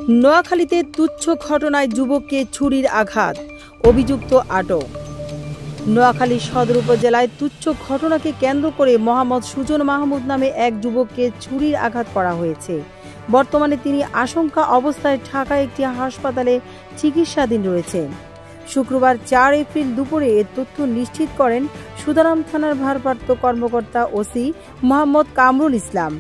নোয়াখালীতে তুচ্ছ ঘটনায় যুবককে ছুরির আঘাত, অভিযুক্ত আটক। নোয়াখালী সদর উপজেলায় তুচ্ছ ঘটনাকে কেন্দ্র করে মোহাম্মদ সুজন মাহমুদ নামে এক যুবককে ছুরির আঘাত করা হয়েছে। বর্তমানে তিনি আশঙ্কা অবস্থায় ঢাকা একটি হাসপাতালে চিকিৎসাধীন রয়েছেন। শুক্রবার ৪ এপ্রিল দুপুরে এ তথ্য নিশ্চিত করেন সুদারাম থানার ভারপ্রাপ্ত কর্মকর্তা ওসি মোহাম্মদ কামরুল ইসলাম।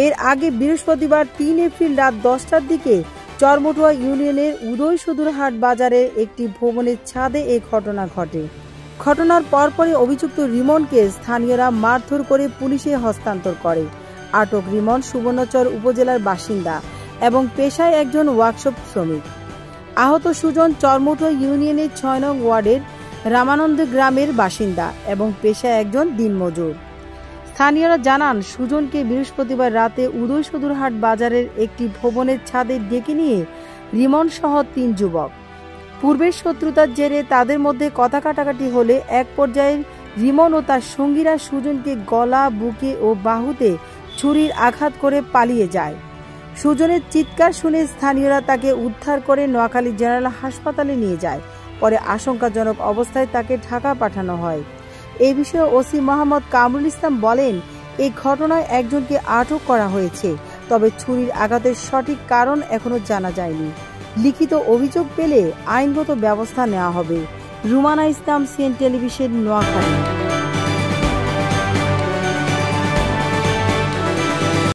এর আগে বৃহস্পতিবার ৩ এপ্রিল রাত ১০টার দিকে চরমটুয়া ইউনিয়নের উদয় সদুরহাট বাজারের একটি ভবনের ছাদে এই ঘটনা ঘটে। ঘটনার পরপরই অভিযুক্ত রিমনকে স্থানীয়রা মারধর করে পুলিশে হস্তান্তর করে। আটক রিমন সুবর্ণচর উপজেলার বাসিন্দা এবং পেশায় একজন ওয়ার্কশপ শ্রমিক। আহত সুজন চরমটুয়া ইউনিয়নের ৬ নং ওয়ার্ডের রামানন্দ গ্রামের বাসিন্দা এবং পেশায় একজন দিনমজুর। স্থানীয়রা জানান, সুজনকে বৃহস্পতিবার রাতে উদয় সদুরহাট বাজারের একটি ভবনের ছাদে ডেকে নিয়ে রিমন সহ ৩ যুবক। পূর্বের শত্রুতার জেরে তাদের মধ্যে কথা কাটাকাটি হলে এক পর্যায়ে রিমন ও তার সঙ্গীরা সুজনকে গলা, বুকে ও বাহুতে ছুরির আঘাত করে পালিয়ে যায়। সুজনের চিৎকার শুনে স্থানীয়রা তাকে উদ্ধার করে নোয়াখালী জেনারেল হাসপাতালে নিয়ে যায়। পরে আশঙ্কাজনক অবস্থায় তাকে ঢাকা পাঠানো হয়। এই বিষয়ে ওসি মোহাম্মদ কামরুল ইসলাম বলেন, এই ঘটনায় একজনকে আটক করা হয়েছে, তবে ছুরির আঘাতের সঠিক কারণ এখনো জানা যায়নি। লিখিত অভিযোগ পেলে আইনগত ব্যবস্থা নেওয়া হবে। রুমানা ইসলাম, সিএন টেলিভিশন, নোয়াখালী।